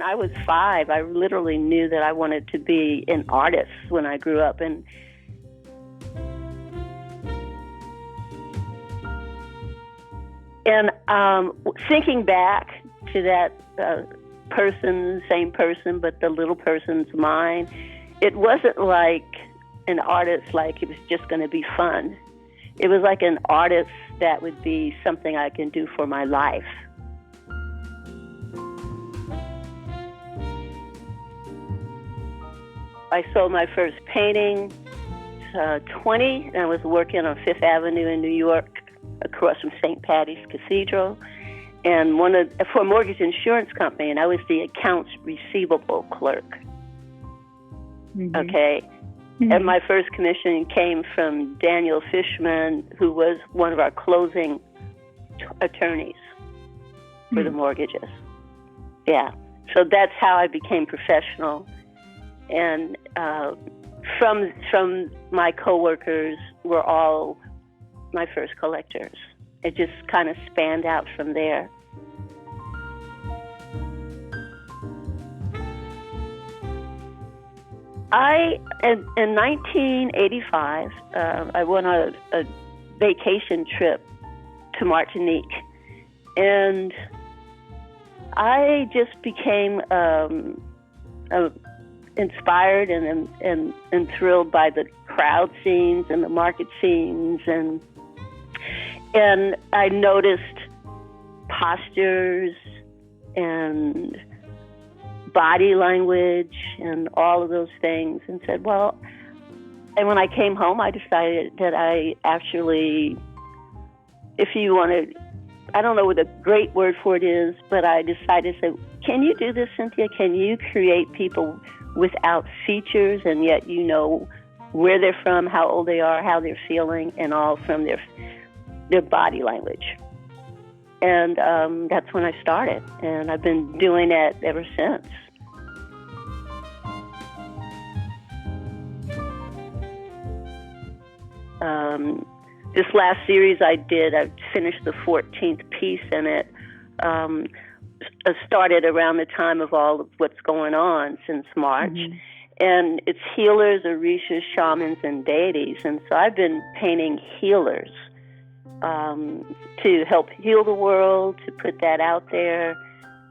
I was 5, I literally knew that I wanted to be an artist when I grew up. And thinking back to that same person, but the little person's mind, it wasn't like an artist like it was just going to be fun. It was like an artist that would be something I can do for my life. I sold my first painting, 20, and I was working on Fifth Avenue in New York, across from St. Patty's Cathedral, and for a mortgage insurance company, and I was the accounts receivable clerk. Mm-hmm. Okay. Mm-hmm. And my first commission came from Daniel Fishman, who was one of our closing attorneys for the mortgages. Yeah. So that's how I became professional. And from my coworkers were all my first collectors. It just kind of spanned out from there. In 1985, I went on a vacation trip to Martinique, and I just became inspired and thrilled by the crowd scenes and the market scenes, and I noticed postures and body language and all of those things, and said, well, and when I came home, I decided that I actually, if you want to, I don't know what a great word for it is, but I decided to say, can you do this, Synthia? Can you create people without features, and yet you know where they're from, how old they are, how they're feeling, and all from their body language? And that's when I started, and I've been doing that ever since. This last series I finished the 14th piece in it. Started around the time of all of what's going on since March. Mm-hmm. And it's healers, orishas, shamans, and deities. And so I've been painting healers to help heal the world, to put that out there,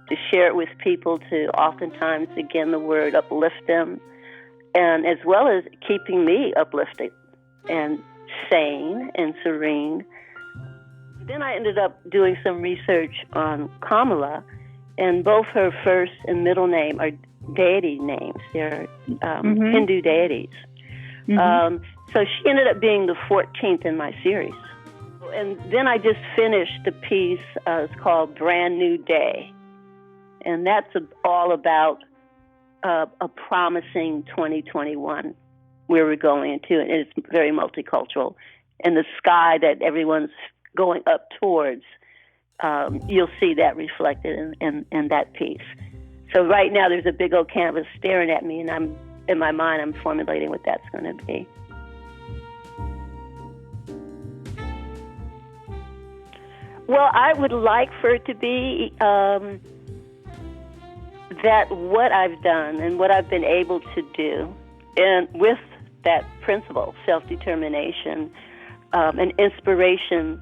to share it with people, to oftentimes, again, the word uplift them, and as well as keeping me uplifted and sane and serene. Then I ended up doing some research on Kamala, and both her first and middle name are deity names. They're Hindu deities. Mm-hmm. So she ended up being the 14th in my series. And then I just finished the piece, it's called Brand New Day. And that's all about a promising 2021 where we're going into, and it's very multicultural. And the sky that everyone's going up towards, you'll see that reflected in that piece. So right now there's a big old canvas staring at me, and in my mind I'm formulating what that's going to be. Well, I would like for it to be that what I've done and what I've been able to do, and with that principle, self-determination, an inspiration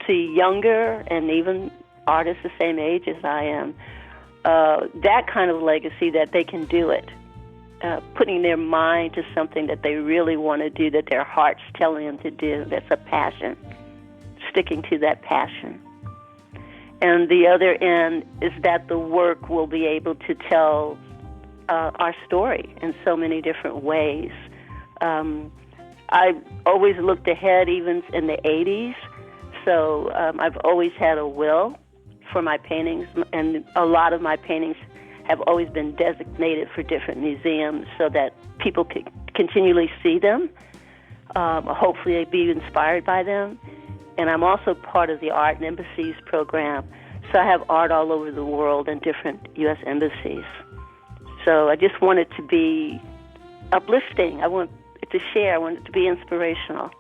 to younger and even artists the same age as I am, that kind of legacy that they can do it, putting their mind to something that they really want to do, that their heart's telling them to do, that's a passion, sticking to that passion. And the other end is that the work will be able to tell our story in so many different ways. I've always looked ahead, even in the 80s, so I've always had a will for my paintings, and a lot of my paintings have always been designated for different museums so that people could continually see them, hopefully be inspired by them. And I'm also part of the Art and Embassies program, so I have art all over the world in different U.S. embassies. So I just want it to be uplifting. I want it to share. I want it to be inspirational.